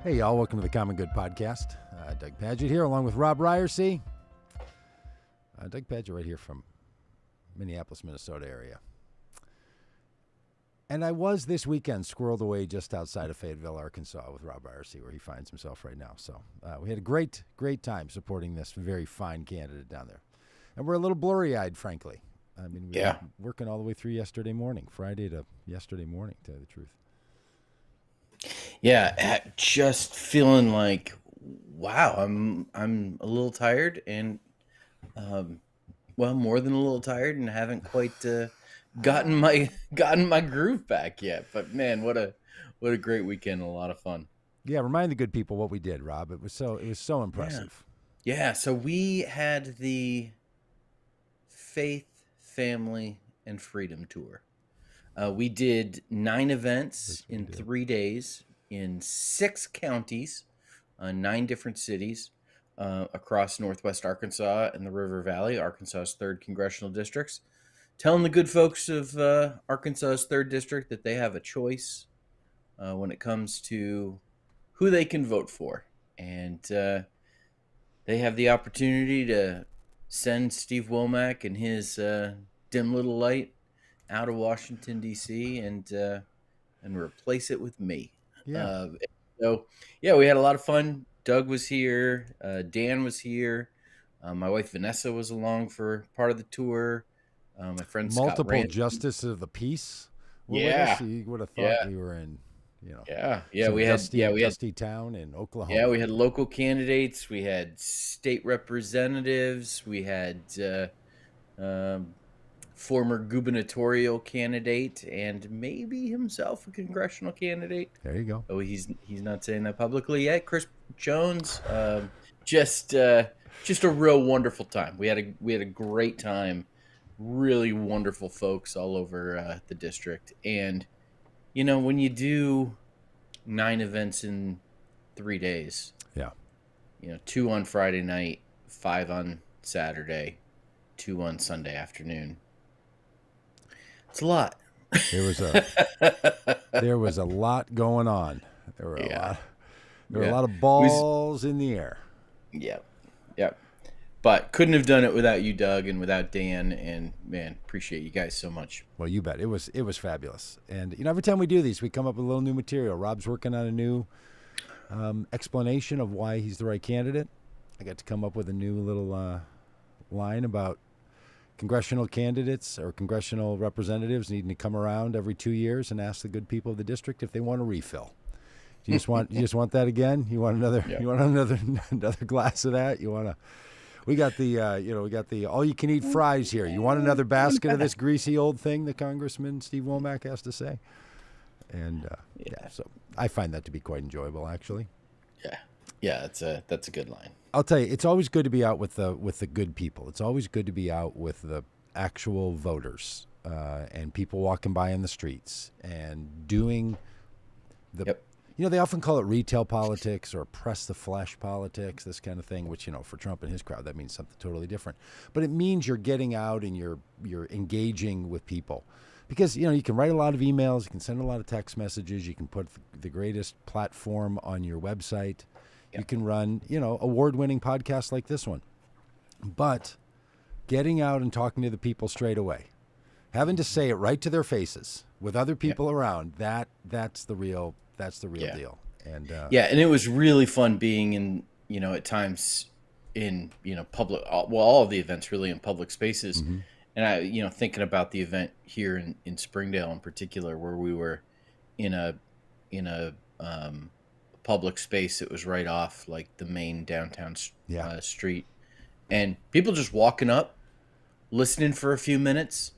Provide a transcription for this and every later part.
Hey, y'all. Welcome to the Common Good Podcast. Doug Padgett here, along with Robb Ryerse. Doug Padgett right here from Minneapolis, Minnesota area. And I was this weekend squirreled away just outside of Fayetteville, Arkansas with Robb Ryerse, where he finds himself right now. So we had a great time supporting this very fine candidate down there. And we're a little blurry-eyed, frankly. I mean, we were working all the way through yesterday morning, Friday to yesterday morning, to tell you the truth. Yeah, just feeling like, wow, I'm a little tired and, more than a little tired, and haven't quite gotten my groove back yet. But man, what a great weekend, a lot of fun. Yeah, remind the good people what we did, Robb. It was so impressive. Yeah. So we had the Faith, Family, and Freedom Tour. We did 9 events in 3 days in 6 counties, 9 different cities across Northwest Arkansas and the River Valley, Arkansas's 3rd congressional districts, telling the good folks of Arkansas's 3rd district that they have a choice when it comes to who they can vote for. And they have the opportunity to send Steve Womack and his dim little light out of Washington, D.C. and replace it with me. Yeah. We had a lot of fun. Doug was here. Dan was here. My wife Vanessa was along for part of the tour. My friend multiple Scott justices of the peace. Yeah, you would have thought we were in, we had dusty town in Oklahoma. Yeah, we had local candidates. We had state representatives. We had former gubernatorial candidate and maybe himself a congressional candidate. There you go. Oh, he's not saying that publicly yet. Chris Jones, just a real wonderful time. We had a great time. Really wonderful folks all over the district. And when you do 9 events in 3 days, 2 on Friday night, 5 on Saturday, 2 on Sunday afternoon. It's a lot. There was a lot going on. There were a lot of balls in the air. Yeah. But couldn't have done it without you, Doug, and without Dan. And man, appreciate you guys so much. Well, you bet. It was fabulous. And every time we do these, we come up with a little new material. Robb's working on a new explanation of why he's the right candidate. I got to come up with a new little line about congressional candidates or congressional representatives needing to come around every 2 years and ask the good people of the district if they want a refill. Do you just want that again? You want another? Yeah. You want another glass of that? We got the all you can eat fries here. You want another basket of this greasy old thing that Congressman Steve Womack has to say? And so I find that to be quite enjoyable, actually. Yeah, that's a good line. I'll tell you, it's always good to be out with the good people. It's always good to be out with the actual voters and people walking by in the streets and doing the. Yep. They often call it retail politics or press the flesh politics, this kind of thing, which, for Trump and his crowd, that means something totally different. But it means you're getting out and you're engaging with people. Because, you can write a lot of emails, you can send a lot of text messages, you can put the greatest platform on your website. Yep. You can run, award-winning podcasts like this one. But getting out and talking to the people straight away, having to say it right to their faces with other people around, that's the real deal. And and it was really fun being in, at times in, public, all of the events really in public spaces. Mm-hmm. And I, thinking about the event here in Springdale in particular, where we were in a public space that was right off like the main downtown street, and people just walking up, listening for a few minutes,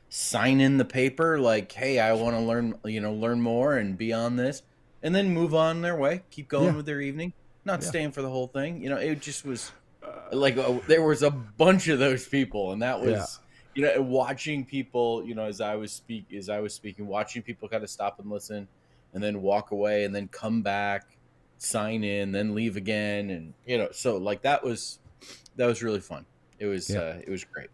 sign in the paper like, hey, I want to learn more and be on this, and then move on their way, keep going with their evening, not staying for the whole thing. It just was like there was a bunch of those people, and that was watching people, as I was speaking, watching people kind of stop and listen, and then walk away, and then come back, sign in, then leave again, and so like that was really fun. It was great.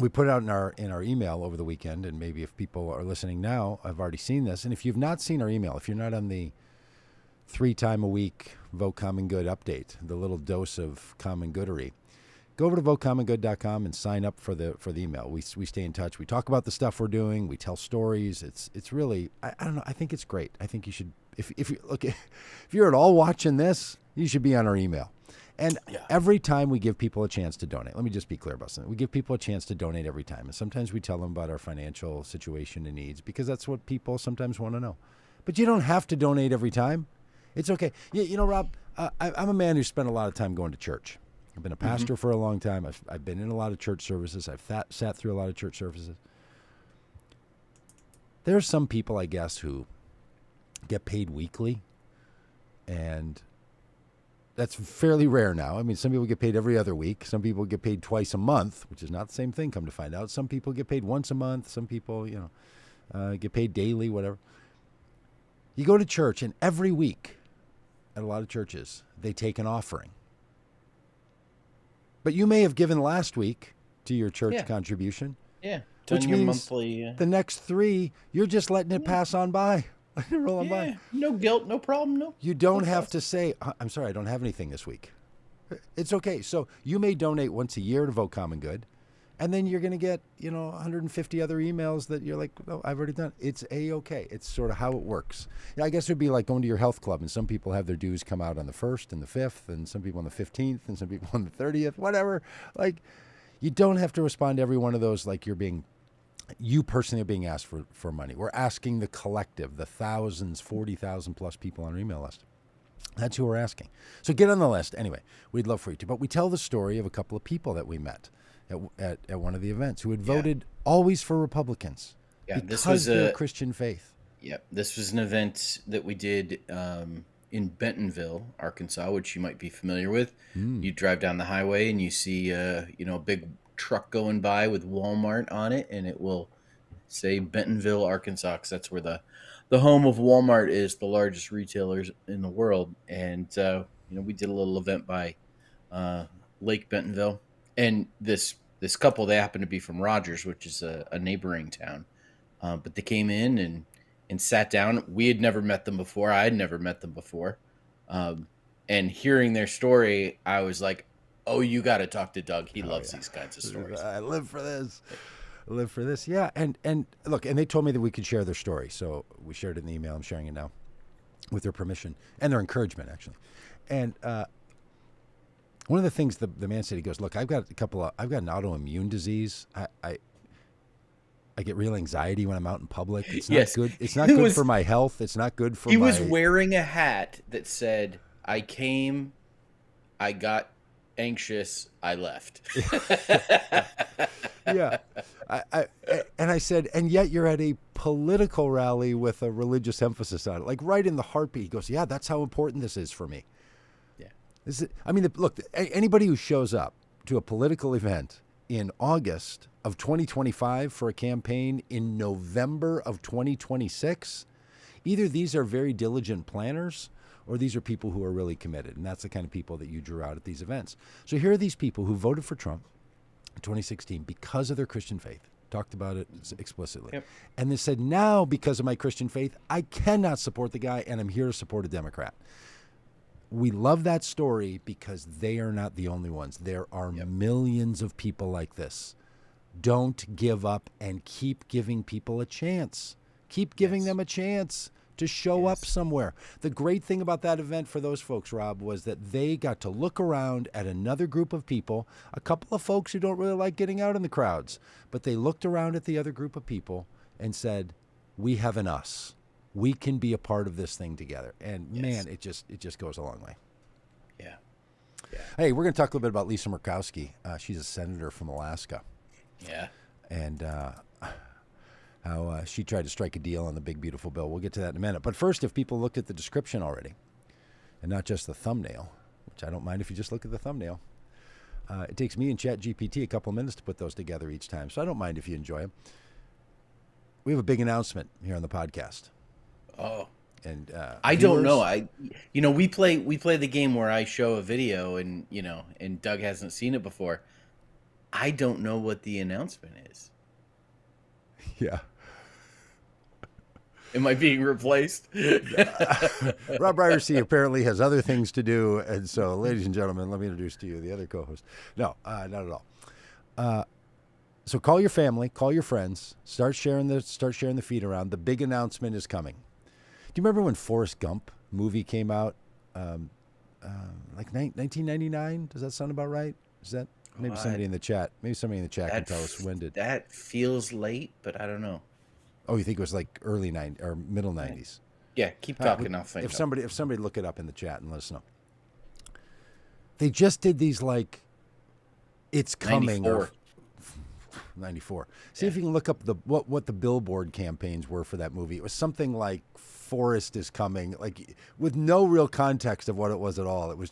We put it out in our email over the weekend, and maybe if people are listening now, I've already seen this. And if you've not seen our email, if you're not on the 3-time-a-week Vote Common Good update, the little dose of common goodery. Go over to votecommongood.com and sign up for the email. We stay in touch. We talk about the stuff we're doing. We tell stories. It's really, I don't know. I think it's great. I think you should, if you look, if you're at all watching this, you should be on our email. And every time we give people a chance to donate, let me just be clear about something. We give people a chance to donate every time. And sometimes we tell them about our financial situation and needs because that's what people sometimes want to know. But you don't have to donate every time. It's okay. You know, Rob, I'm a man who spent a lot of time going to church. I've been a pastor for a long time. I've been in a lot of church services. I've sat through a lot of church services. There are some people, I guess, who get paid weekly, and that's fairly rare now. I mean, some people get paid every other week. Some people get paid twice a month, which is not the same thing, come to find out. Some people get paid once a month. Some people, get paid daily, whatever. You go to church, and every week at a lot of churches, they take an offering. But you may have given last week to your church contribution. Yeah. Which your means monthly, the next 3, you're just letting it pass on by. Letting it roll on by. No guilt, no problem, no. You don't have to say, I'm sorry, I don't have anything this week. It's okay. So you may donate once a year to Vote Common Good, and then you're going to get, 150 other emails that you're like, oh, I've already done. It's A-okay. It's sort of how it works. I guess it would be like going to your health club, and some people have their dues come out on the 1st and the 5th, and some people on the 15th, and some people on the 30th, whatever. Like, you don't have to respond to every one of those like you personally are being asked for money. We're asking the collective, the thousands, 40,000 plus people on our email list. That's who we're asking. So get on the list. Anyway, we'd love for you to. But we tell the story of a couple of people that we met at one of the events who had voted always for Republicans because of their Christian faith. Yep. This was an event that we did in Bentonville, Arkansas, which you might be familiar with. You drive down the highway and you see a big truck going by with Walmart on it, and it will say Bentonville, Arkansas, because that's where the home of Walmart is, the largest retailers in the world. And we did a little event by Lake Bentonville, and this couple, they happened to be from Rogers, which is a neighboring town, but they came in and sat down. We had never met them before. I had never met them before, and hearing their story, I was like, oh, you got to talk to Doug. He loves these kinds of stories. I live for this. Yeah. And look, and they told me that we could share their story. So we shared it in the email. I'm sharing it now with their permission and their encouragement, actually. And one of the things the man said, he goes, look, I've got an autoimmune disease. I get real anxiety when I'm out in public. It's not good. It's not good for my health. It's not good for He was wearing a hat that said, I came, I got anxious, I left. Yeah. And I said, and yet you're at a political rally with a religious emphasis on it, like right in the heartbeat. He goes, yeah, that's how important this is for me. Yeah. Look, anybody who shows up to a political event in August of 2025 for a campaign in November of 2026, either these are very diligent planners or these are people who are really committed. And that's the kind of people that you drew out at these events. So here are these people who voted for Trump in 2016 because of their Christian faith. Talked about it explicitly. Yep. And they said, now because of my Christian faith, I cannot support the guy and I'm here to support a Democrat. We love that story because they are not the only ones. There are millions of people like this. Don't give up and keep giving people a chance. Keep giving them a chance to show up somewhere. The great thing about that event for those folks, Rob, was that they got to look around at another group of people, a couple of folks who don't really like getting out in the crowds, but they looked around at the other group of people and said, we have an us. We can be a part of this thing together. And man, it just goes a long way. Yeah. Hey, we're going to talk a little bit about Lisa Murkowski. She's a senator from Alaska. Yeah. And how she tried to strike a deal on the big, beautiful bill. We'll get to that in a minute. But first, if people looked at the description already and not just the thumbnail, which I don't mind if you just look at the thumbnail, it takes me and ChatGPT a couple of minutes to put those together each time. So I don't mind if you enjoy them. We have a big announcement here on the podcast. Oh. And I don't know. We play the game where I show a video and Doug hasn't seen it before. I don't know what the announcement is. Yeah. Am I being replaced? Robb Ryerse apparently has other things to do, and so, ladies and gentlemen, let me introduce to you the other co-host. No, not at all. So call your family, call your friends, start sharing the feed around. The big announcement is coming. Do you remember when Forrest Gump movie came out? Like 1999? Does that sound about right? Is that maybe somebody in the chat? Maybe somebody in the chat can tell us when did. That feels late, but I don't know. Oh, you think it was like early 90s or middle 90s? Yeah, keep talking. I'll find if somebody look it up in the chat and let us know. They just did these like, it's coming. 94. 94. See if you can look up what the billboard campaigns were for that movie. It was something like Forrest is coming, like with no real context of what it was at all. It was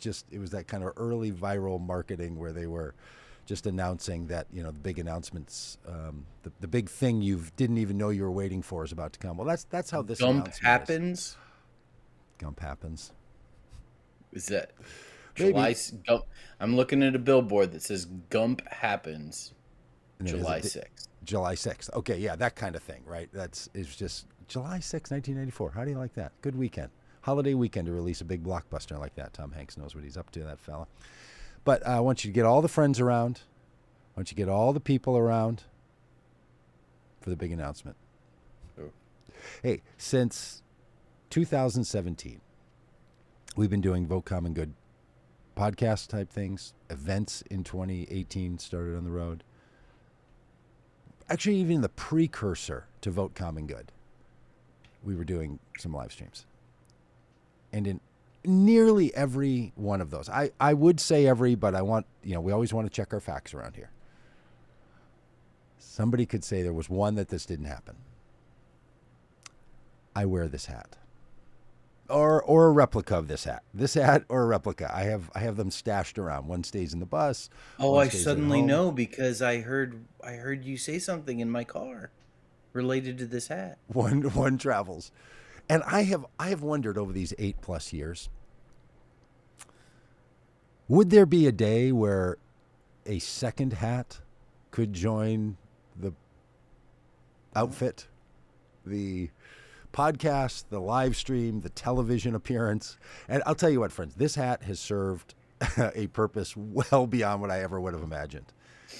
that kind of early viral marketing where they were just announcing that, the big announcements, the big thing you didn't even know you were waiting for is about to come. Well, that's how this Gump announcement happens. Is. Gump happens. Is that Maybe. Gump? I'm looking at a billboard that says Gump happens July 6th. July 6th. Okay, yeah, that kind of thing, right? It's just July 6th, 1994. How do you like that? Good weekend. Holiday weekend to release a big blockbuster like that. Tom Hanks knows what he's up to, that fella. But I want you to get all the friends around. I want you to get all the people around for the big announcement. Sure. Hey, since 2017, we've been doing Vote Common Good podcast type things. Events in 2018 started on the road. Actually, even the precursor to Vote Common Good, we were doing some live streams. And in nearly every one of those, I would say every, but I want, we always want to check our facts around here. Somebody could say there was one that this didn't happen. I wear this hat. Or a replica of this hat. This hat or a replica. I have them stashed around. One stays in the bus. Oh, I suddenly know because I heard you say something in my car related to this hat. One travels. And I have wondered over these 8+ years, would there be a day where a second hat could join the outfit, the podcast, the live stream, the television appearance? And I'll tell you what, friends, this hat has served a purpose well beyond what I ever would have imagined.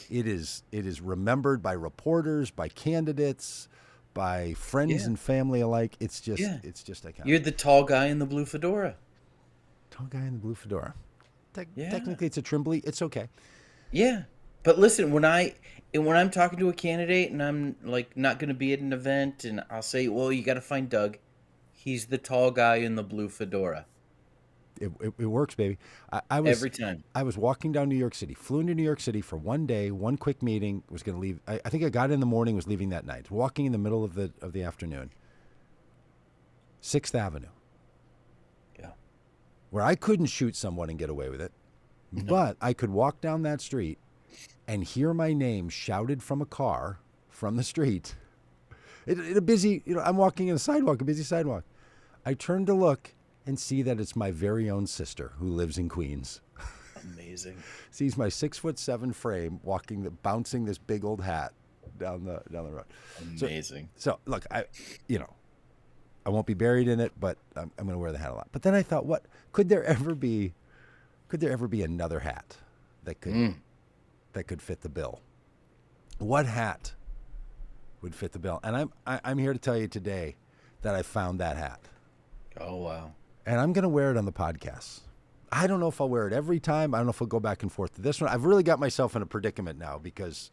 It is remembered by reporters, by candidates, by friends and family alike. It's just iconic. You're the tall guy in the blue fedora. Tall guy in the blue fedora. Technically, it's a Trimbley. It's okay. Yeah, but listen, when I'm talking to a candidate and I'm like not going to be at an event, and I'll say, "Well, you got to find Doug. He's the tall guy in the blue fedora." It works, baby. I was every time. I was walking down New York City, flew into New York City for one day, one quick meeting. Was going to leave. I think I got in the morning, was leaving that night. Walking in the middle of the afternoon. 6th Avenue. Yeah. Where I couldn't shoot someone and get away with it, but I could walk down that street and hear my name shouted from a car from the street. A busy, I'm walking in a busy sidewalk. I turn to look and see that it's my very own sister who lives in Queens. Amazing. Sees my 6'7" frame bouncing this big old hat down the road. Amazing. So look, I won't be buried in it, but I'm going to wear the hat a lot. But then I thought, what could there ever be another hat that could fit the bill? What hat would fit the bill? And I'm here to tell you today that I found that hat. Oh wow. And I'm going to wear it on the podcast. I don't know if I'll wear it every time. I don't know if I'll go back and forth to this one. I've really got myself in a predicament now because,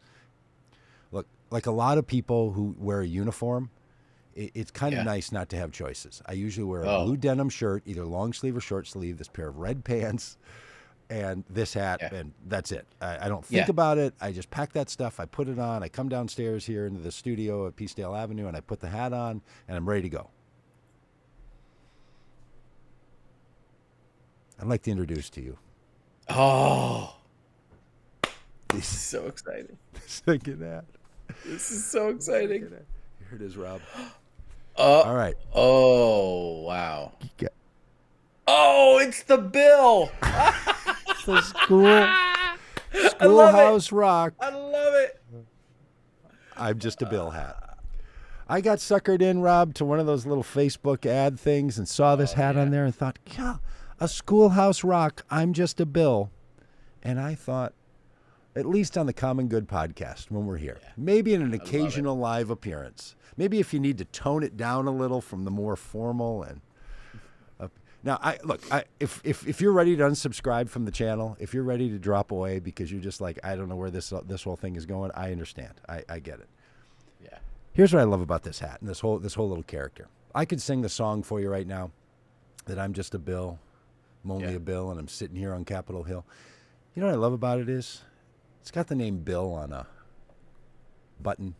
look, like a lot of people who wear a uniform, it's kind of nice not to have choices. I usually wear a blue denim shirt, either long sleeve or short sleeve, this pair of red pants, and this hat, and that's it. I don't think about it. I just pack that stuff. I put it on. I come downstairs here into the studio at Peacedale Avenue, and I put the hat on, and I'm ready to go. I'd like to introduce to you. Oh, this is so exciting. Second hat. This is so exciting. Here it is, Rob. All right. Oh, wow. Oh, it's the bill. The schoolhouse rock. I love it. I'm just a bill hat. I got suckered in, Rob, to one of those little Facebook ad things and saw this hat on there and thought, yeah, a Schoolhouse Rock, I'm just a Bill. And I thought, at least on the Common Good podcast when we're here, maybe in an occasional live appearance, maybe if you need to tone it down a little from the more formal and now, if you're ready to unsubscribe from the channel, if you're ready to drop away because you're just like, I don't know where this whole thing is going, I understand. I get it. Yeah. Here's what I love about this hat and this whole little character. I could sing the song for you right now that I'm just a Bill, I'm only a Bill, and I'm sitting here on Capitol Hill. You know what I love about it is it's got the name Bill on a button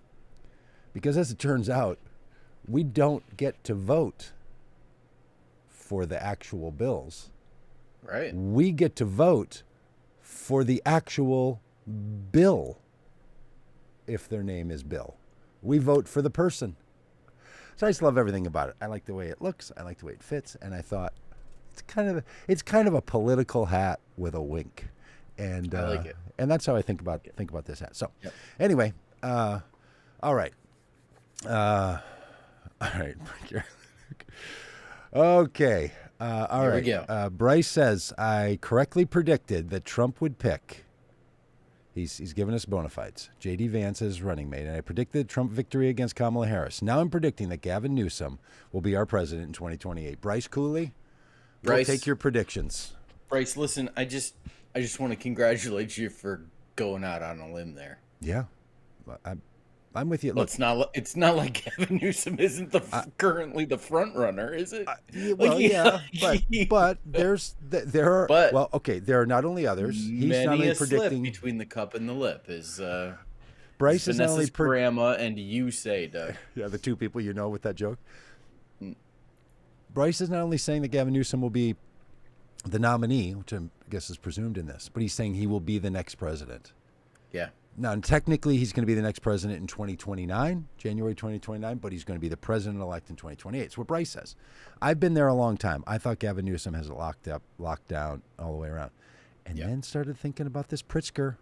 because, as it turns out, we don't get to vote for the actual bills. Right. We get to vote for the actual bill if their name is Bill. We vote for the person. So I just love everything about it. I like the way it looks. I like the way it fits. And I thought it's kind of a political hat with a wink. And I like it. And that's how I think about this hat. So anyway, all right. All right. Okay. All right. Here we go. Bryce says, I correctly predicted that Trump would pick. He's given us bona fides. J.D. Vance as running mate, and I predicted Trump victory against Kamala Harris. Now I'm predicting that Gavin Newsom will be our president in 2028. Bryce Cooley, take your predictions. Bryce, listen, I just want to congratulate you for going out on a limb there. Yeah. I'm with you. Well, Look, it's not like Gavin Newsom isn't currently the front runner, is it? But there are not only others. He's many not only a predicting slip between the cup and the lip is Bryce is not only grandma and you say, Doug. Yeah, the two people you know with that joke. Bryce is not only saying that Gavin Newsom will be the nominee, which I guess is presumed in this, but he's saying he will be the next president. Yeah. Now, technically, he's going to be the next president in 2029, January 2029, but he's going to be the president-elect in 2028. It's what Bryce says. I've been there a long time. I thought Gavin Newsom has it locked down all the way around. And then started thinking about this Pritzker.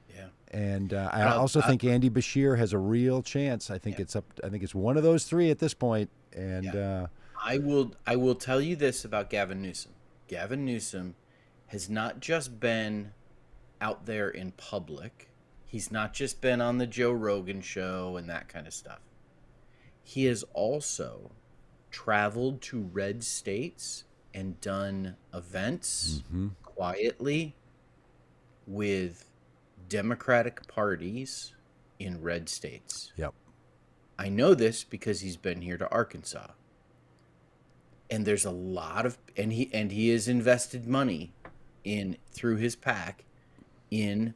Yeah. And I also think Andy Bashir has a real chance. I think it's one of those three at this point. And I will tell you this about Gavin Newsom. Gavin Newsom has not just been out there in public. He's not just been on the Joe Rogan show and that kind of stuff. He has also traveled to red states and done events quietly with Democratic parties in red states. Yep. I know this because he's been here to Arkansas. And there's a lot of and he has invested money through his PAC in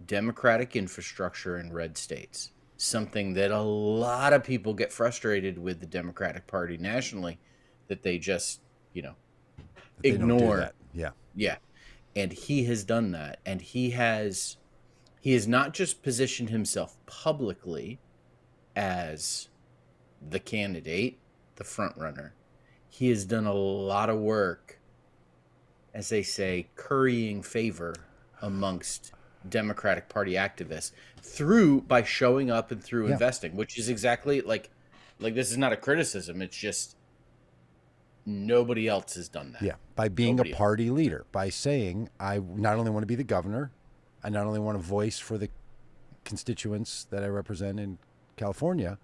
Democratic infrastructure in red states, something that a lot of people get frustrated with the Democratic Party nationally, that they just, ignore. Yeah. And he has done that. And he has not just positioned himself publicly as the candidate, the front runner. He has done a lot of work, as they say, currying favor amongst Democratic Party activists by showing up and through investing, which is exactly like this is not a criticism. It's just nobody else has done that. Yeah, by being a party leader, by saying, I not only want to be the governor, I not only want to voice for the constituents that I represent in California,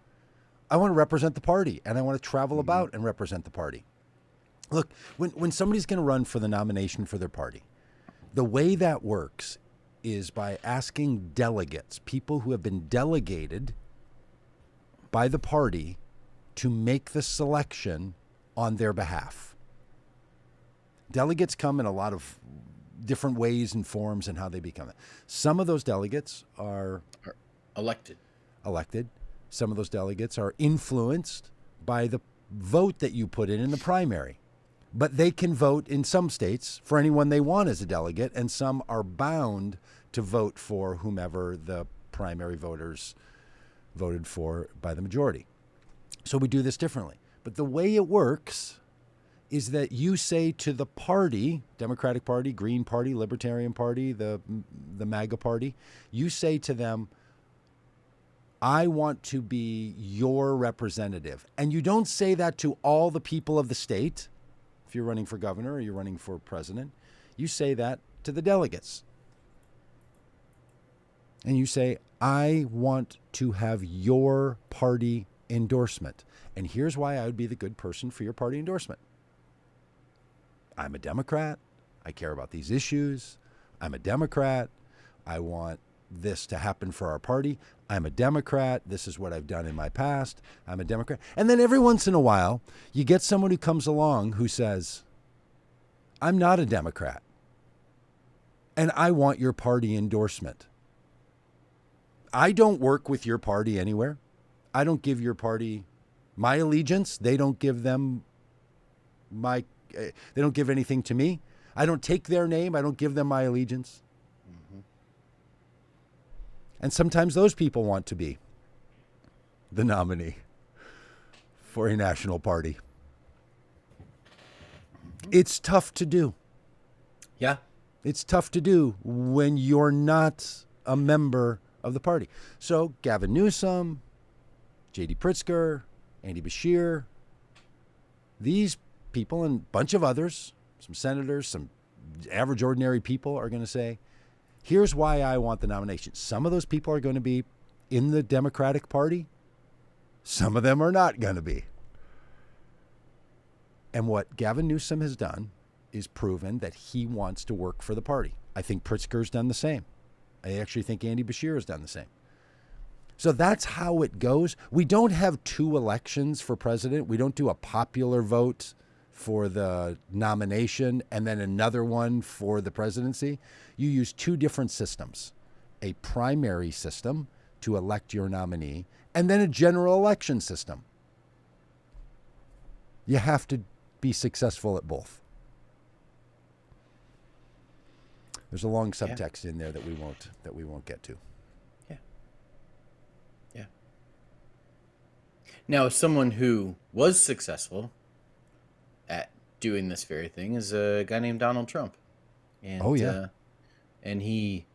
I want to represent the party, and I want to travel about and represent the party. Look, when somebody's going to run for the nomination for their party, the way that works is by asking delegates, people who have been delegated by the party, to make the selection on their behalf. Delegates come in a lot of different ways and forms and how they become it. Some of those delegates are elected. Some of those delegates are influenced by the vote that you put in the primary. But they can vote in some states for anyone they want as a delegate, and some are bound to vote for whomever the primary voters voted for by the majority. So we do this differently. But the way it works is that you say to the party, Democratic Party, Green Party, Libertarian Party, the MAGA Party, you say to them, I want to be your representative. And you don't say that to all the people of the state. If you're running for governor or you're running for president, you say that to the delegates. And you say, I want to have your party endorsement. And here's why I would be the good person for your party endorsement. I'm a Democrat. I care about these issues. I'm a Democrat. I want this to happen for our party. I'm a Democrat. This is what I've done in my past. I'm a Democrat. And then every once in a while, you get someone who comes along who says, I'm not a Democrat, and I want your party endorsement. I don't work with your party anywhere. I don't give your party my allegiance. They don't give them they don't give anything to me. I don't take their name. I don't give them my allegiance. And sometimes those people want to be the nominee for a national party. It's tough to do. Yeah. It's tough to do when you're not a member of the party. So Gavin Newsom, J.D. Pritzker, Andy Beshear, these people and a bunch of others, some senators, some average ordinary people are going to say, here's why I want the nomination. Some of those people are going to be in the Democratic Party. Some of them are not going to be. And what Gavin Newsom has done is proven that he wants to work for the party. I think Pritzker's done the same. I actually think Andy Beshear has done the same. So that's how it goes. We don't have two elections for president. We don't do a popular vote for the nomination and then another one for the presidency. You use two different systems, a primary system to elect your nominee and then a general election system. You have to be successful at both. There's a long subtext in there that we won't get to. Yeah. Yeah. Now, someone who was successful at doing this very thing is a guy named Donald Trump. And, and he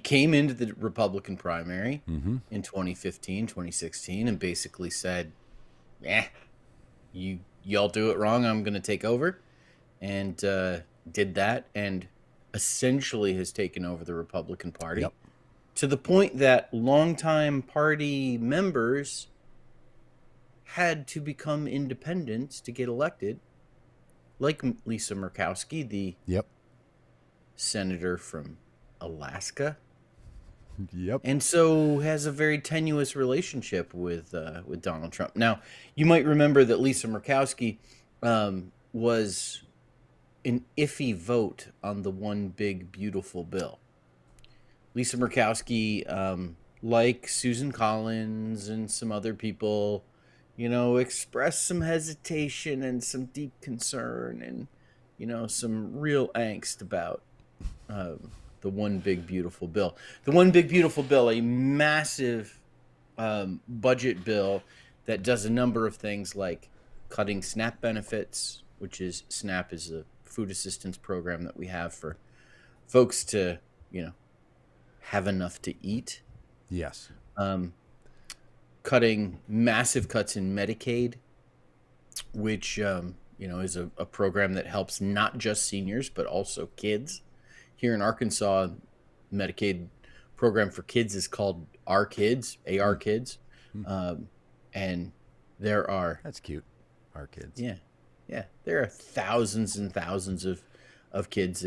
came into the Republican primary in 2015, 2016, and basically said, y'all do it wrong, I'm going to take over. And did that and essentially has taken over the Republican Party to the point that longtime party members had to become independents to get elected, like Lisa Murkowski, the senator from Alaska. And so has a very tenuous relationship with Donald Trump. Now, you might remember that Lisa Murkowski was an iffy vote on the One Big Beautiful Bill. Lisa Murkowski, like Susan Collins and some other people, expressed some hesitation and some deep concern and, some real angst about the One Big Beautiful Bill. The One Big Beautiful Bill, a massive budget bill that does a number of things like cutting SNAP benefits, which is SNAP is a food assistance program that we have for folks to, have enough to eat. Yes. Cutting massive cuts in Medicaid, which, is a program that helps not just seniors, but also kids. Here in Arkansas, Medicaid program for kids is called Our Kids, AR Kids. And there are... That's cute. Our Kids. Yeah. Yeah. There are thousands and thousands of kids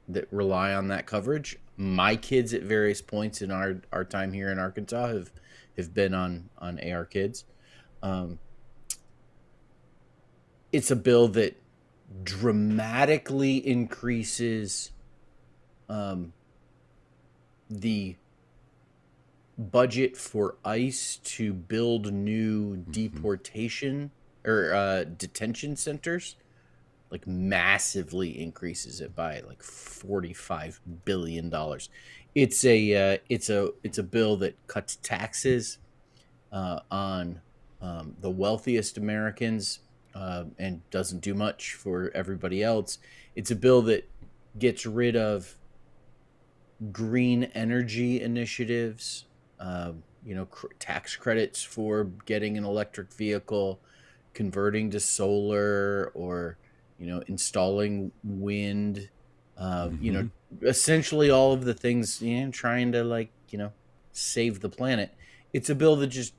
that rely on that coverage. My kids at various points in our time here in Arkansas have been on AR Kids. It's a bill that dramatically increases the budget for ICE to build new deportation or detention centers, like massively increases it by like $45 billion. It's a bill that cuts taxes on the wealthiest Americans and doesn't do much for everybody else. It's a bill that gets rid of green energy initiatives tax credits for getting an electric vehicle, converting to solar, or installing wind. Essentially all of the things, trying to save the planet. It's a bill that just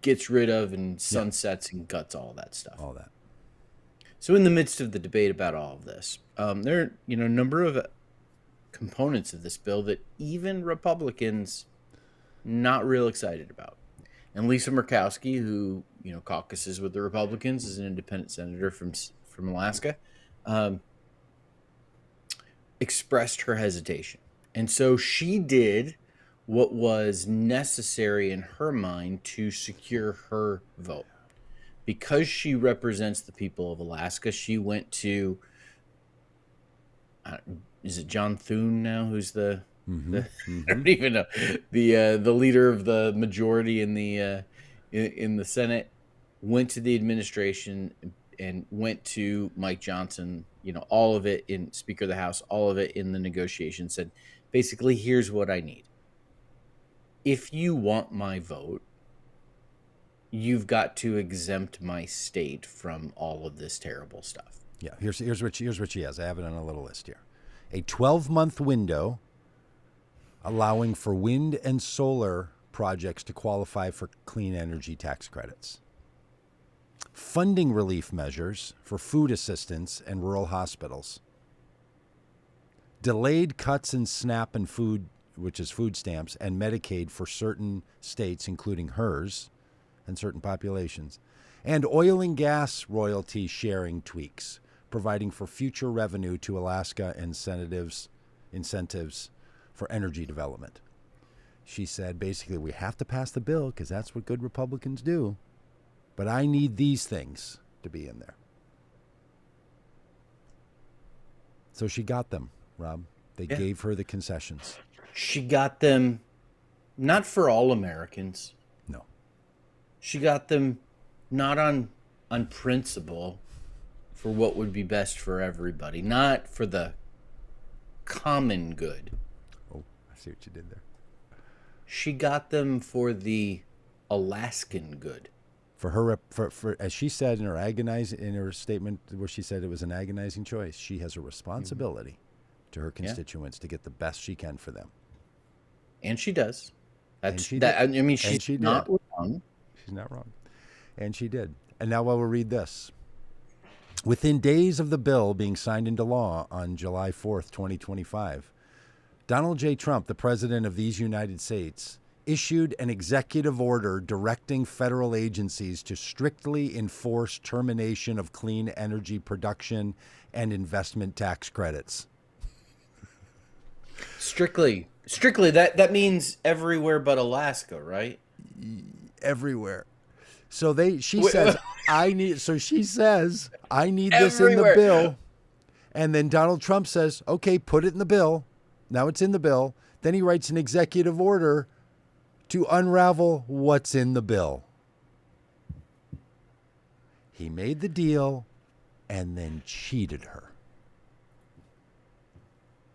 gets rid of and sunsets and guts all that stuff. All that. So in the midst of the debate about all of this, there are a number of components of this bill that even Republicans not real excited about. And Lisa Murkowski, who caucuses with the Republicans, is an independent senator from Alaska, expressed her hesitation. And so she did what was necessary in her mind to secure her vote. Because she represents the people of Alaska, she went to, is it John Thune now, who's I don't even know, the leader of the majority in the Senate, went to the administration and went to Mike Johnson, all of it in Speaker of the House, all of it in the negotiation, said, basically, here's what I need. If you want my vote, you've got to exempt my state from all of this terrible stuff. Yeah, here's what she has. I have it on a little list here. A 12-month window allowing for wind and solar projects to qualify for clean energy tax credits. Funding relief measures for food assistance and rural hospitals. Delayed cuts in SNAP and food, which is food stamps, and Medicaid for certain states, including hers, and certain populations. And oil and gas royalty sharing tweaks, providing for future revenue to Alaska incentives for energy development. She said, basically, we have to pass the bill because that's what good Republicans do. But I need these things to be in there. So she got them, Rob. They gave her the concessions. She got them not for all Americans. No. She got them not on principle for what would be best for everybody, not for the common good. Oh, I see what you did there. She got them for the Alaskan good. For her, for as she said in her statement, where she said it was an agonizing choice, she has a responsibility to her constituents to get the best she can for them. And she does. She's not wrong. She's not wrong. And she did. And now I will read this. Within days of the bill being signed into law on July 4th, 2025, Donald J. Trump, the president of these United States, issued an executive order directing federal agencies to strictly enforce termination of clean energy production and investment tax credits. Strictly. That means everywhere but Alaska, right? Everywhere. So she says I need this everywhere. In the bill. And then Donald Trump says, okay, put it in the bill. Now it's in the bill. Then he writes an executive order to unravel what's in the bill. He made the deal and then cheated her.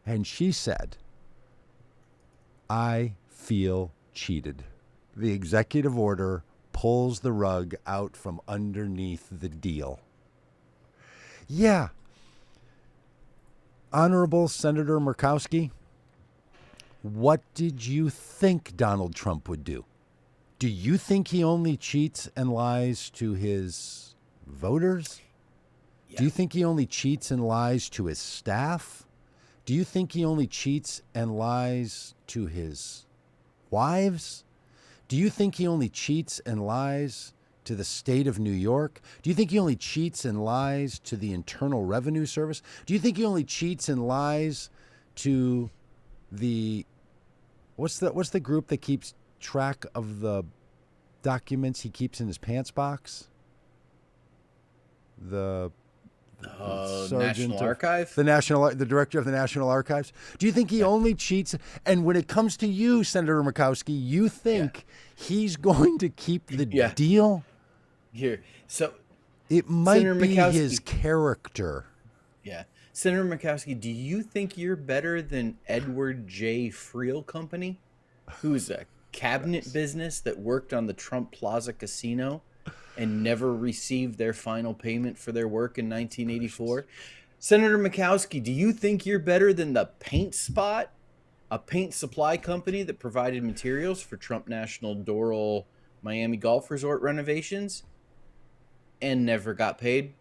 And she said, I feel cheated. The executive order pulls the rug out from underneath the deal. Yeah. Honorable Senator Murkowski, what did you think Donald Trump would do? Do you think he only cheats and lies to his voters? Yeah. Do you think he only cheats and lies to his staff? Do you think he only cheats and lies to his wives? Do you think he only cheats and lies to the state of New York? Do you think he only cheats and lies to the Internal Revenue Service? Do you think he only cheats and lies to the what's the group that keeps track of the documents he keeps in his pants box? The National Archive? The director of the National Archives. Do you think he only cheats? And when it comes to you, Senator Murkowski, you think he's going to keep the deal? Here. So it might Senator be Murkowski, his character. Yeah. Senator Murkowski, do you think you're better than Edward J. Friel Company? Who's a cabinet business that worked on the Trump Plaza Casino and never received their final payment for their work in 1984. Senator Murkowski, do you think you're better than the Paint Spot, a paint supply company that provided materials for Trump National Doral Miami Golf Resort renovations and never got paid?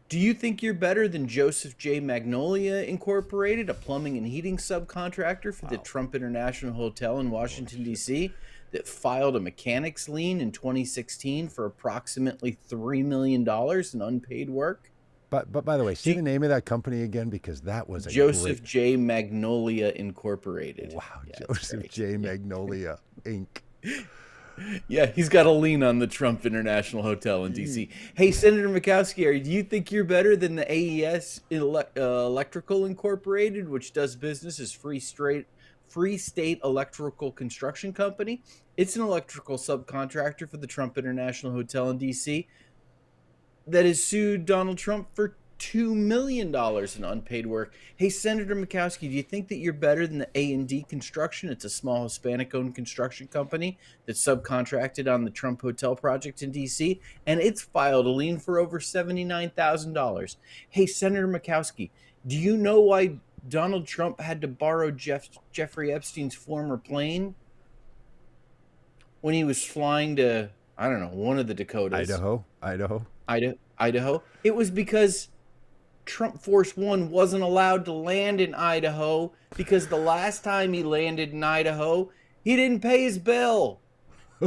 Do you think you're better than Joseph J. Magnolia Incorporated, a plumbing and heating subcontractor for the Trump International Hotel in Washington, D.C., that filed a mechanics lien in 2016 for approximately $3 million in unpaid work? But by the way, say the name of that company again, because that was a Joseph J. Magnolia Incorporated. Wow, yeah, Joseph J. Magnolia Inc. Yeah, he's got a lien on the Trump International Hotel in D.C. Hey, Senator Murkowski, do you think you're better than the AES Electrical Incorporated, which does business as Free State Electrical Construction Company? It's an electrical subcontractor for the Trump International Hotel in D.C. that has sued Donald Trump for $2 million in unpaid work. Hey, Senator Murkowski, do you think that you're better than the A&D Construction? It's a small Hispanic-owned construction company that's subcontracted on the Trump Hotel project in D.C., and it's filed a lien for over $79,000. Hey, Senator Murkowski, do you know why Donald Trump had to borrow Jeffrey Epstein's former plane when he was flying to, I don't know, one of the Dakotas? Idaho. It was because Trump Force One wasn't allowed to land in Idaho because the last time he landed in Idaho, he didn't pay his bill.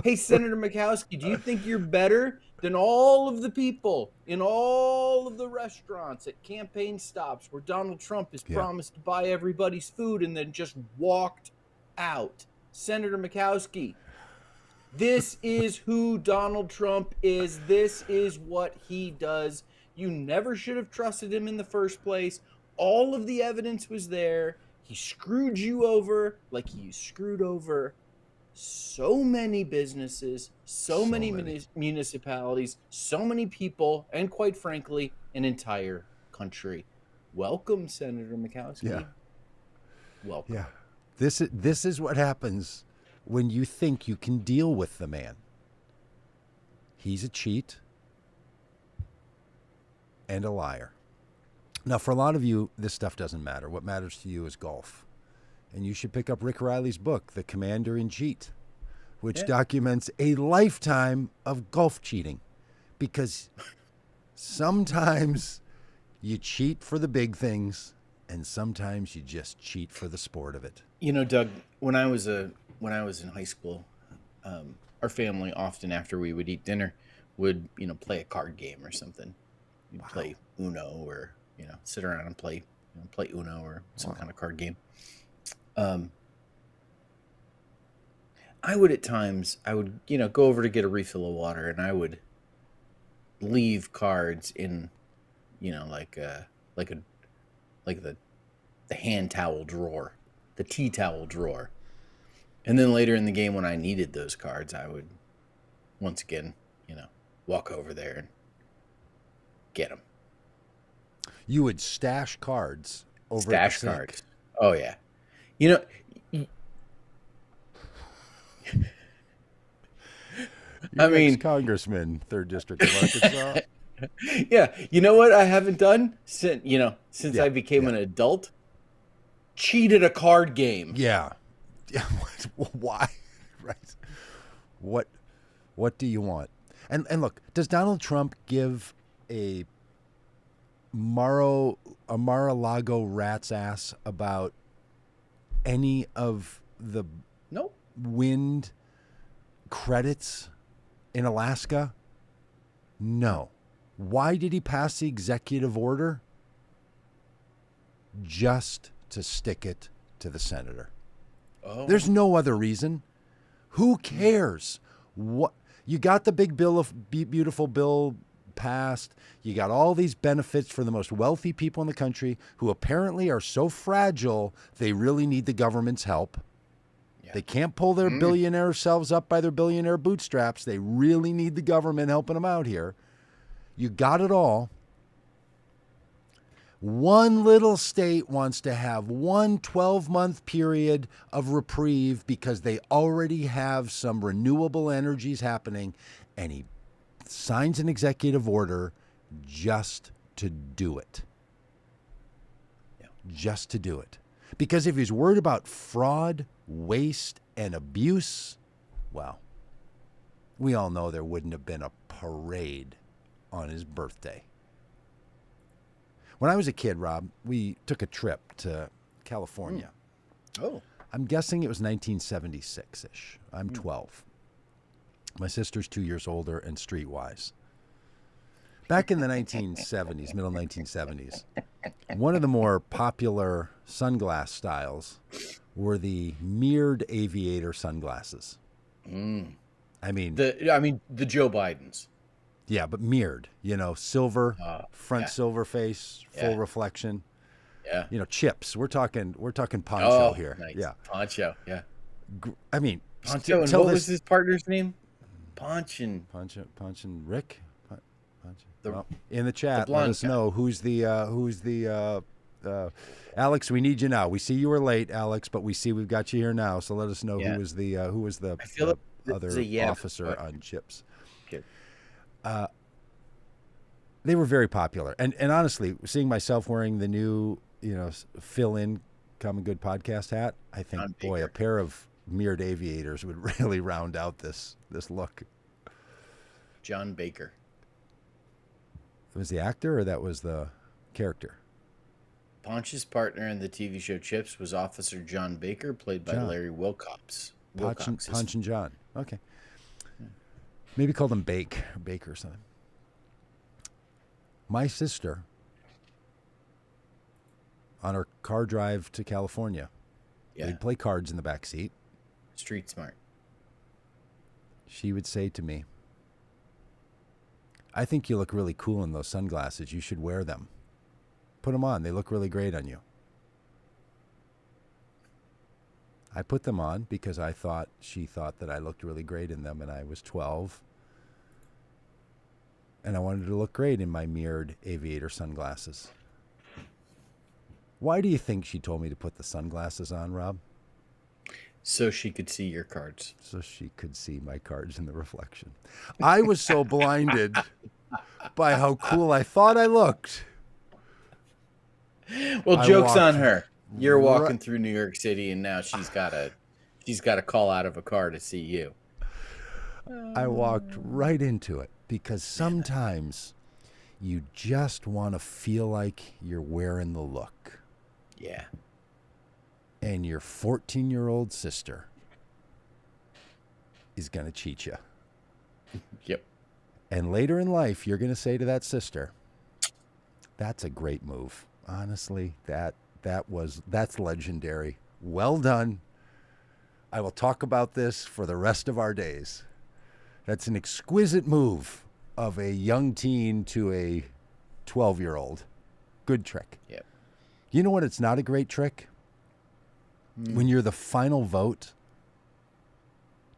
Hey, Senator Murkowski, do you think you're better than all of the people in all of the restaurants at campaign stops where Donald Trump has promised to buy everybody's food and then just walked out? Senator Murkowski, this is who Donald Trump is. This is what he does. You never should have trusted him in the first place. All of the evidence was there. He screwed you over like he screwed over so many businesses, so many municipalities, so many people, and quite frankly, an entire country. Welcome, Senator Murkowski. Yeah. Welcome. Yeah. This is what happens when you think you can deal with the man. He's a cheat and a liar. Now, for a lot of you, this stuff doesn't matter. What matters to you is golf. And you should pick up Rick Riley's book, The Commander in Cheat, which documents a lifetime of golf cheating. Because sometimes you cheat for the big things, and sometimes you just cheat for the sport of it. You know, Doug, when I was in high school, our family often after we would eat dinner would, play a card game or something. We'd play Uno or, sit around and play Uno or some kind of card game. I would at times, go over to get a refill of water, and I would leave cards in, like the hand towel drawer, the tea towel drawer. And then later in the game when I needed those cards, I would once again, walk over there and get them. You would stash cards over Stash at the sink. cards. Oh, yeah. You mean, Congressman, 3rd District of Arkansas. Yeah. You know what I haven't done since I became an adult? Cheated a card game. Yeah. Yeah. Why? Right. What do you want? And look, does Donald Trump give a Mar-a-Lago rat's ass about any of the wind credits in Alaska? No. Why did he pass the executive order? Just to stick it to the senator. Oh. There's no other reason. Who cares? What you got the big beautiful bill passed. You got all these benefits for the most wealthy people in the country who apparently are so fragile they really need the government's help. Yeah. They can't pull their billionaire selves up by their billionaire bootstraps. They really need the government helping them out here. You got it all. One little state wants to have one 12-month period of reprieve because they already have some renewable energies happening, and he signs an executive order just to do it. Yeah. Just to do it. Because if he's worried about fraud, waste, and abuse, well, we all know there wouldn't have been a parade on his birthday. When I was a kid, Rob, we took a trip to California. Oh. I'm guessing it was 1976-ish. I'm 12. My sister's 2 years older and streetwise. Back in the 1970s, middle 1970s, one of the more popular sunglass styles were the mirrored aviator sunglasses. I mean, the Joe Bidens. Yeah, but mirrored, silver, front silver face, full reflection. Yeah. Chips. We're talking poncho here. Nice. Yeah. Poncho, yeah. I mean, Poncho, and what was his partner's name? Poncho and Rick? Well, in the chat, let us know who's the Alex, we need you now. We see you were late, Alex, but we see we've got you here now. So let us know who was the other officer on Chips. Okay. They were very popular. And honestly, seeing myself wearing the new, fill-in Common Good podcast hat, I think, boy, a pair of mirrored aviators would really round out this look. John Baker. Was the actor or that was the character? Ponch's partner in the TV show Chips was Officer John Baker, played by Larry Wilcox. Ponch and John. Okay. Maybe called him Baker or something. My sister, on her car drive to California, we'd play cards in the back seat. Street smart. She would say to me, I think you look really cool in those sunglasses. You should wear them. Put them on. They look really great on you. I put them on because she thought that I looked really great in them, and I was 12. And I wanted to look great in my mirrored aviator sunglasses. Why do you think she told me to put the sunglasses on, Rob? So she could see your cards. So she could see my cards in the reflection. I was so blinded by how cool I thought I looked. Well, joke's on her. You're walking through New York City, and now she's got to call out of a car to see you. I walked right into it because sometimes you just want to feel like you're wearing the look. Yeah. And your 14-year-old sister is going to cheat you. Yep. And later in life, you're going to say to that sister, that's a great move. Honestly, that's legendary. Well done. I will talk about this for the rest of our days. That's an exquisite move of a young teen to a 12-year-old. Good trick. Yep. You know what? It's not a great trick? When you're the final vote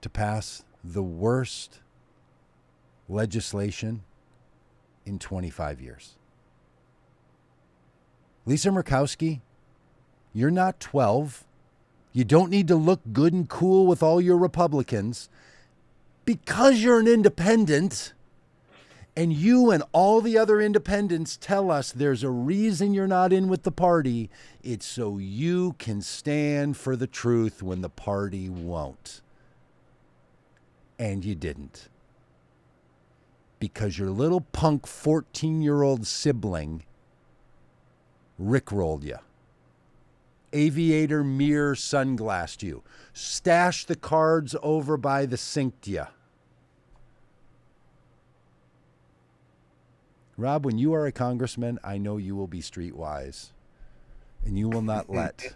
to pass the worst legislation in 25 years. Lisa Murkowski, you're not 12. You don't need to look good and cool with all your Republicans. Because you're an independent, and you and all the other independents tell us there's a reason you're not in with the party, it's so you can stand for the truth when the party won't. And you didn't. Because your little punk 14-year-old sibling rickrolled you. Aviator mirror sunglassed you. Stashed the cards over by the sink to you. Rob, when you are a congressman, I know you will be streetwise. And you will not let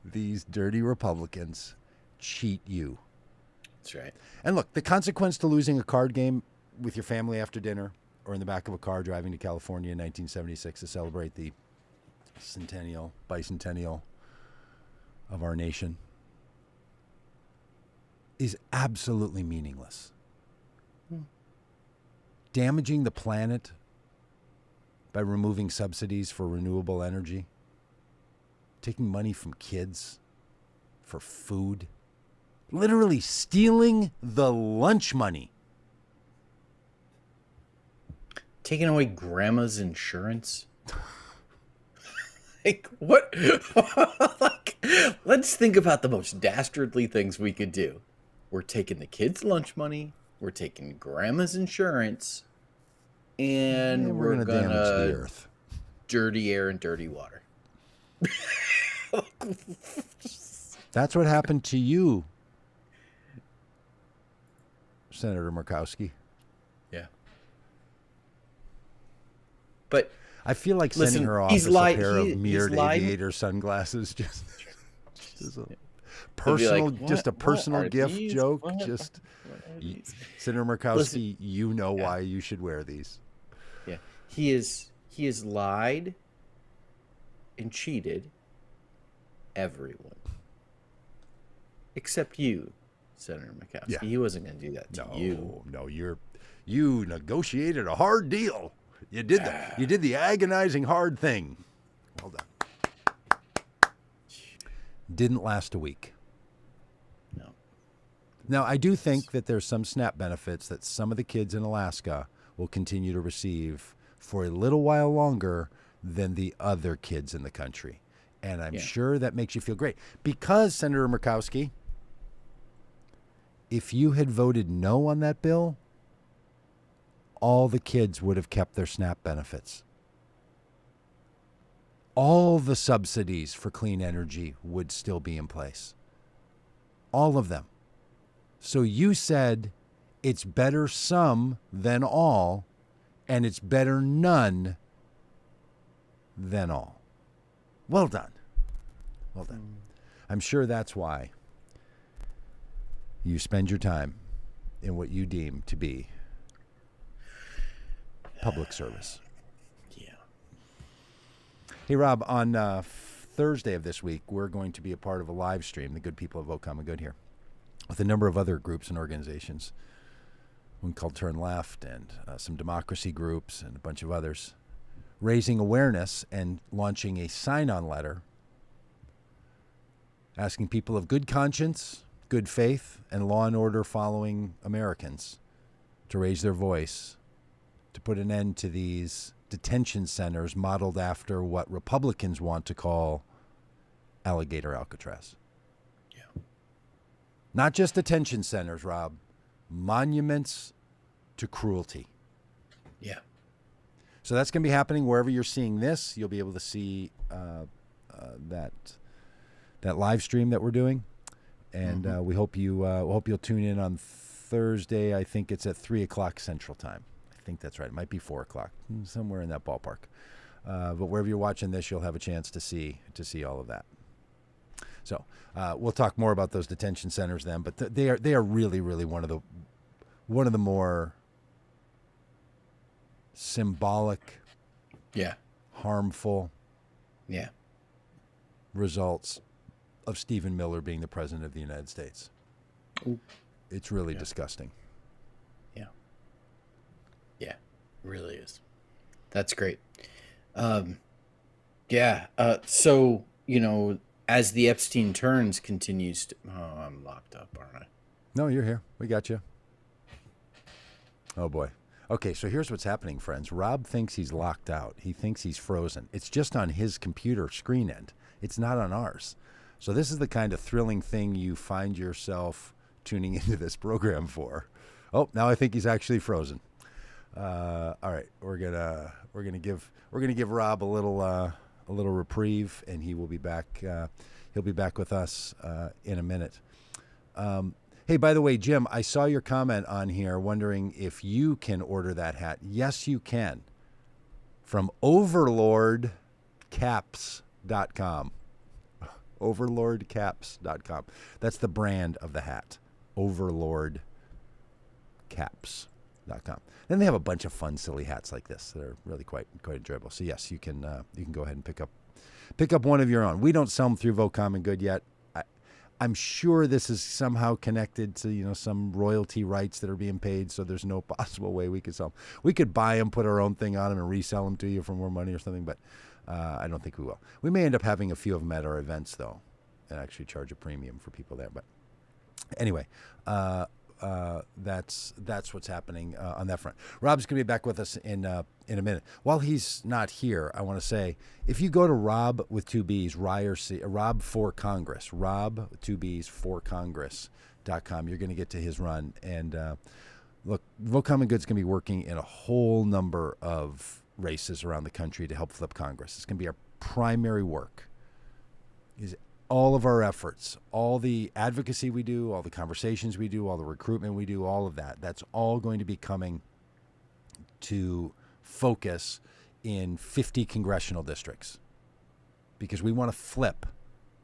these dirty Republicans cheat you. That's right. And look, the consequence to losing a card game with your family after dinner or in the back of a car driving to California in 1976 to celebrate the bicentennial of our nation is absolutely meaningless. Damaging the planet by removing subsidies for renewable energy, taking money from kids for food, literally stealing the lunch money. Taking away grandma's insurance. Like, what? Like, let's think about the most dastardly things we could do. We're taking the kids' lunch money. We're taking grandma's insurance. And we're gonna damage the earth. Dirty air and dirty water. That's what happened to you, Senator Murkowski. Yeah. But I feel like sending her off with a pair of mirrored aviator sunglasses. Just a personal, like, just a personal gift these? joke. What? Just These? Senator Murkowski, you know why you should wear these. Yeah, he has lied and cheated everyone except you, Senator Murkowski. Yeah. He wasn't going to do that to you. No, you negotiated a hard deal. You did the agonizing hard thing. Well done. Didn't last a week. No. Now, I do think that there's some SNAP benefits that some of the kids in Alaska will continue to receive for a little while longer than the other kids in the country. And I'm sure that makes you feel great. Because, Senator Murkowski, if you had voted no on that bill, all the kids would have kept their SNAP benefits. All the subsidies for clean energy would still be in place. All of them. So you said it's better some than all, and it's better none than all. Well done. Well done. I'm sure that's why you spend your time in what you deem to be public service. Yeah. Hey, Rob, on Thursday of this week, we're going to be a part of a live stream, the good people of Vote Common Good here, with a number of other groups and organizations. One called Turn Left and some democracy groups and a bunch of others, raising awareness and launching a sign-on letter asking people of good conscience, good faith, and law and order following Americans to raise their voice to put an end to these detention centers modeled after what Republicans want to call Alligator Alcatraz. Yeah. Not just detention centers, Rob. Monuments to cruelty. Yeah. So that's going to be happening wherever you're seeing this. You'll be able to see that live stream that we're doing, and we hope you'll tune in on Thursday. I think it's at 3:00 Central Time. I think that's right. It might be 4:00, somewhere in that ballpark. But wherever you're watching this, you'll have a chance to see all of that. So we'll talk more about those detention centers then. But they are really, really one of the more symbolic, harmful, results of Stephen Miller being the president of the United States. Ooh. It's really disgusting. Yeah. Yeah, it really is. That's great. So, as the Epstein turns continues to... Oh, I'm locked up, aren't I? No, you're here. We got you. Oh, boy. Okay, so here's what's happening, friends. Rob thinks he's locked out. He thinks he's frozen. It's just on his computer screen end. It's not on ours. So this is the kind of thrilling thing you find yourself tuning into this program for. Oh, now I think he's actually frozen. All right, we're gonna give Rob a little reprieve, and he will be back. He'll be back with us in a minute. Hey, by the way, Jim, I saw your comment on here wondering if you can order that hat. Yes, you can. From overlordcaps.com. Overlordcaps.com. That's the brand of the hat. Overlordcaps.com. Then they have a bunch of fun, silly hats like this that are really quite enjoyable. So yes, you can go ahead and pick up one of your own. We don't sell them through Vote Common Good yet. I'm sure this is somehow connected to, some royalty rights that are being paid, so there's no possible way we could sell them. We could buy them, put our own thing on them, and resell them to you for more money or something, but I don't think we will. We may end up having a few of them at our events, though, and actually charge a premium for people there. But anyway, that's what's happening on that front. Rob's going to be back with us in a minute. While he's not here, I want to say, if you go to Robb with 2 B's, Ryerse, Robb for Congress, Robb with 2 B's for Congress.com, you're going to get to his run. And look, Vote Common Good's going to be working in a whole number of races around the country to help flip Congress. It's going to be our primary work. Is all of our efforts, all the advocacy we do, all the conversations we do, all the recruitment we do, all of that, that's all going to be coming to focus in 50 congressional districts, because we want to flip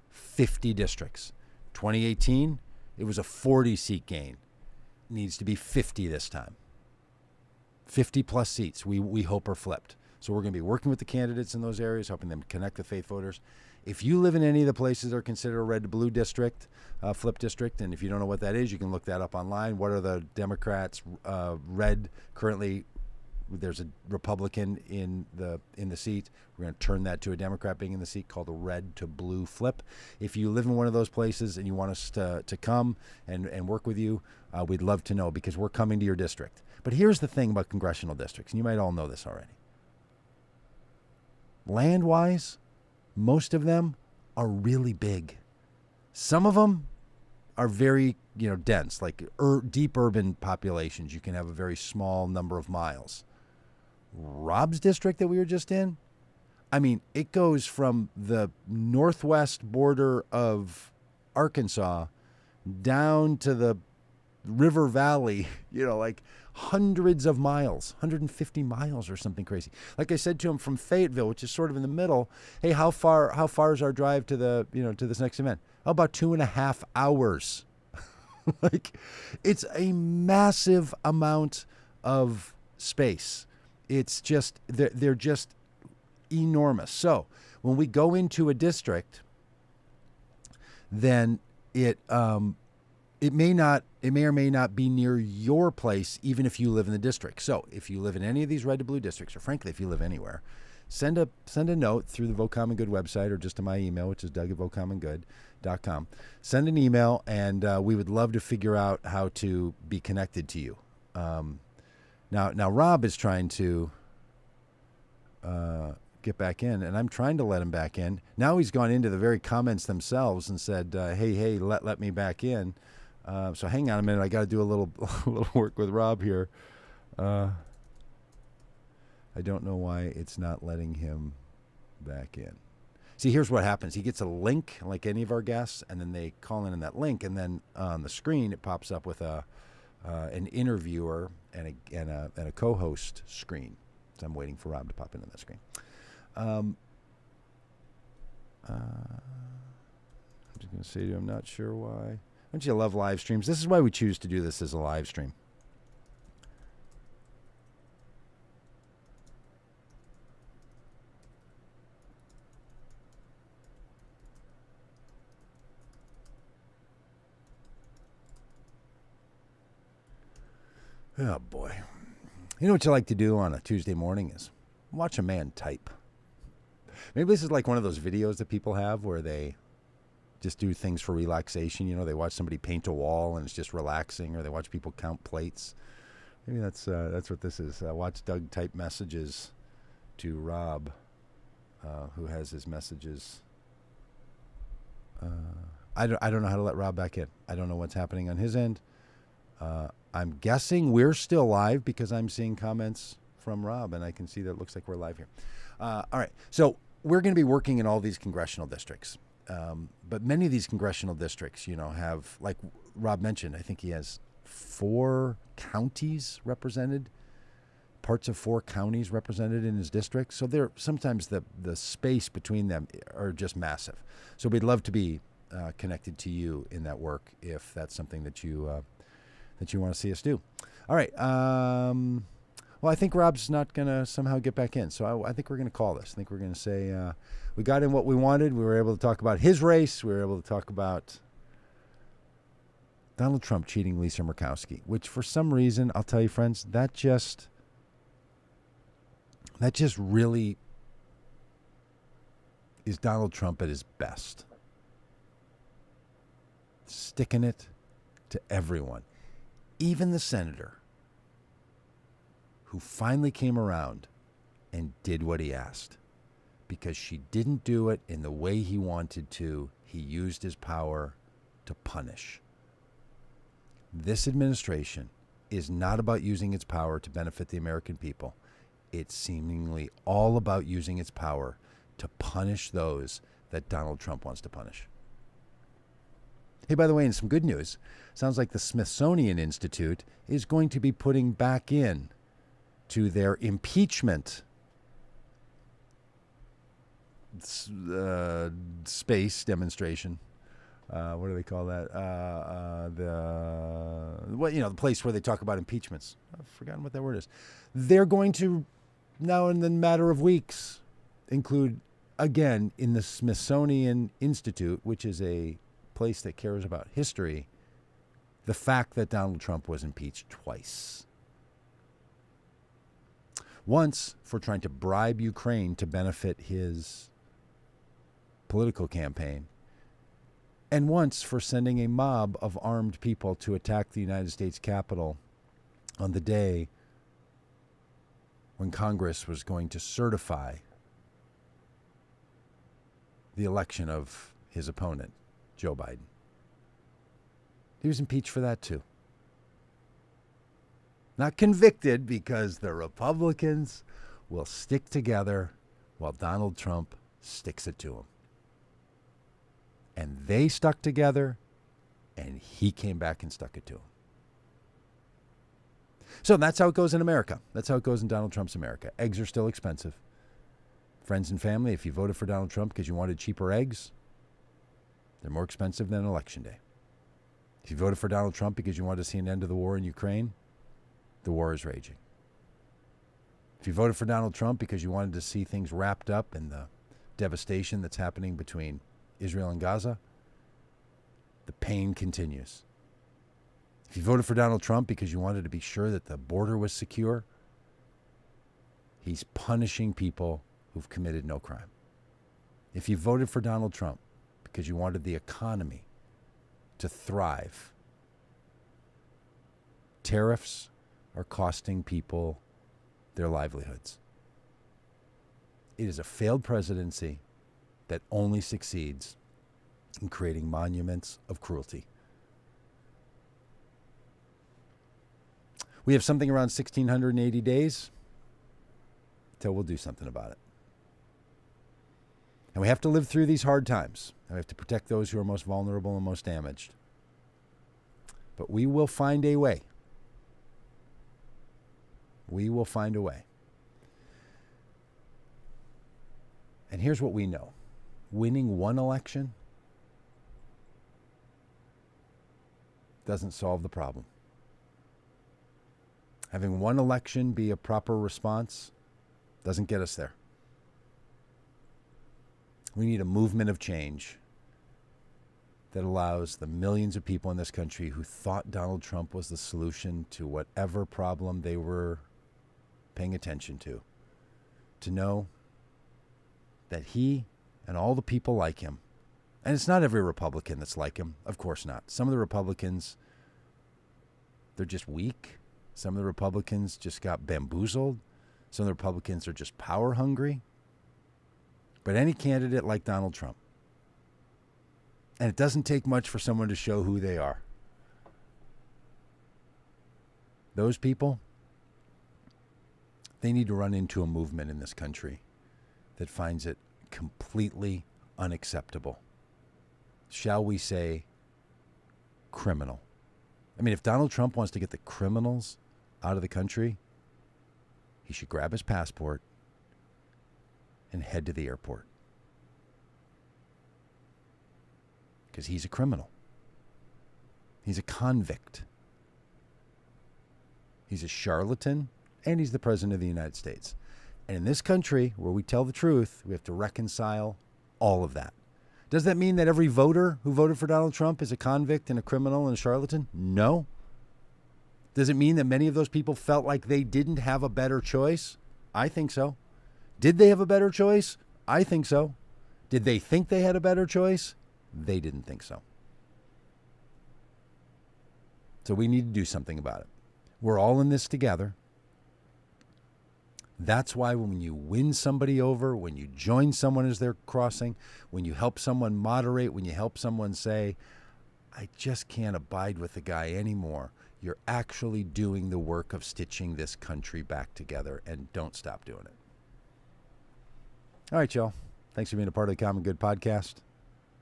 50 districts. 2018, it was a 40-seat gain. It needs to be 50 this time. 50 plus seats we hope are flipped. So we're going to be working with the candidates in those areas, helping them connect the faith voters. If you live in any of the places that are considered a red to blue district, flip district, and if you don't know what that is, you can look that up online. What are the Democrats red currently? There's a Republican in the seat. We're going to turn that to a Democrat being in the seat, called a red to blue flip. If you live in one of those places and you want us to come and work with you, we'd love to know, because we're coming to your district. But here's the thing about congressional districts, and you might all know this already. Land-wise, most of them are really big. Some of them are very, dense, like deep urban populations. You can have a very small number of miles. Robb's district that we were just in, I mean, it goes from the northwest border of Arkansas down to the river valley, like hundreds of miles, 150 miles or something crazy. Like I said to him, from Fayetteville, which is sort of in the middle, hey, how far is our drive to to this next event? How about 2.5 hours? Like, it's a massive amount of space. It's just, they're just enormous. So when we go into a district, then it may or may not be near your place, even if you live in the district. So if you live in any of these red to blue districts, or frankly, if you live anywhere, send a note through the Vote Common Good website, or just to my email, which is doug@votecommongood.com. Send an email, and we would love to figure out how to be connected to you. Now Robb is trying to get back in, and I'm trying to let him back in. Now he's gone into the very comments themselves and said, hey, let me back in. So hang on a minute. I got to do a little work with Robb here. I don't know why it's not letting him back in. See, here's what happens. He gets a link, like any of our guests, and then they call in that link, and then on the screen it pops up with an interviewer and a co-host screen. So I'm waiting for Robb to pop into that screen. I'm just going to say to you, I'm not sure why. Don't you love live streams? This is why we choose to do this as a live stream. Oh, boy. You know what you like to do on a Tuesday morning is watch a man type. Maybe this is like one of those videos that people have where they just do things for relaxation. They watch somebody paint a wall and it's just relaxing, or they watch people count plates. Maybe that's what this is. Watch Doug type messages to Robb, who has his messages. I don't know how to let Robb back in. I don't know what's happening on his end. I'm guessing we're still live because I'm seeing comments from Robb, and I can see that it looks like we're live here. All right, so we're going to be working in all these congressional districts. But many of these congressional districts, have, like Robb mentioned, I think he has 4 counties represented, parts of 4 counties represented in his district. So sometimes the space between them are just massive. So we'd love to be connected to you in that work, if that's something that you want to see us do. All right. Well, I think Robb's not going to somehow get back in. So I think we're going to call this. I think we're going to say we got in what we wanted. We were able to talk about his race. We were able to talk about Donald Trump cheating Lisa Murkowski, which for some reason, I'll tell you, friends, that just really is Donald Trump at his best. Sticking it to everyone. Even the senator who finally came around and did what he asked. Because she didn't do it in the way he wanted to, he used his power to punish. This administration is not about using its power to benefit the American people. It's seemingly all about using its power to punish those that Donald Trump wants to punish. Hey, by the way, in some good news, sounds like the Smithsonian Institute is going to be putting back in to their impeachment space demonstration. What do they call that? The place where they talk about impeachments. I've forgotten what that word is. They're going to, now in the matter of weeks, include, again, in the Smithsonian Institute, which is a place that cares about history, the fact that Donald Trump was impeached twice. Once for trying to bribe Ukraine to benefit his political campaign, and once for sending a mob of armed people to attack the United States Capitol on the day when Congress was going to certify the election of his opponent, Joe Biden. He was impeached for that too. Not convicted, because the Republicans will stick together while Donald Trump sticks it to them. And they stuck together, and he came back and stuck it to them. So that's how it goes in America. That's how it goes in Donald Trump's America. Eggs are still expensive. Friends and family, if you voted for Donald Trump because you wanted cheaper eggs, they're more expensive than Election Day. If you voted for Donald Trump because you wanted to see an end to the war in Ukraine, the war is raging. If you voted for Donald Trump because you wanted to see things wrapped up in the devastation that's happening between Israel and Gaza, the pain continues. If you voted for Donald Trump because you wanted to be sure that the border was secure, he's punishing people who've committed no crime. If you voted for Donald Trump because you wanted the economy to thrive, tariffs are costing people their livelihoods. It is a failed presidency that only succeeds in creating monuments of cruelty. We have something around 1,680 days till we'll do something about it. And we have to live through these hard times. And we have to protect those who are most vulnerable and most damaged. But we will find a way. We will find a way. And here's what we know. Winning one election doesn't solve the problem. Having one election be a proper response doesn't get us there. We need a movement of change that allows the millions of people in this country who thought Donald Trump was the solution to whatever problem they were paying attention to know that he and all the people like him, and it's not every Republican that's like him, of course not. Some of the Republicans, they're just weak. Some of the Republicans just got bamboozled. Some of the Republicans are just power hungry. But any candidate like Donald Trump, and it doesn't take much for someone to show who they are. Those people, they need to run into a movement in this country that finds it completely unacceptable. Shall we say criminal? I mean, if Donald Trump wants to get the criminals out of the country, he should grab his passport and head to the airport. Because he's a criminal. He's a convict. He's a charlatan, and he's the president of the United States. And in this country, where we tell the truth, we have to reconcile all of that. Does that mean that every voter who voted for Donald Trump is a convict and a criminal and a charlatan? No. Does it mean that many of those people felt like they didn't have a better choice? I think so. Did they have a better choice? I think so. Did they think they had a better choice? They didn't think so. So we need to do something about it. We're all in this together. That's why when you win somebody over, when you join someone as they're crossing, when you help someone moderate, when you help someone say, I just can't abide with the guy anymore, you're actually doing the work of stitching this country back together, and don't stop doing it. All right, y'all. Thanks for being a part of the Common Good podcast.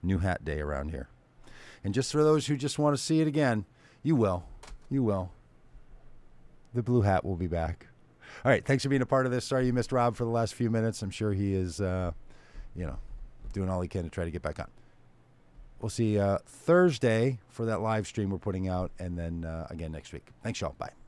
New hat day around here. And just for those who just want to see it again, you will. You will. The blue hat will be back. All right. Thanks for being a part of this. Sorry you missed Rob for the last few minutes. I'm sure he is, doing all he can to try to get back on. We'll see Thursday for that live stream we're putting out, and then again next week. Thanks, y'all. Bye.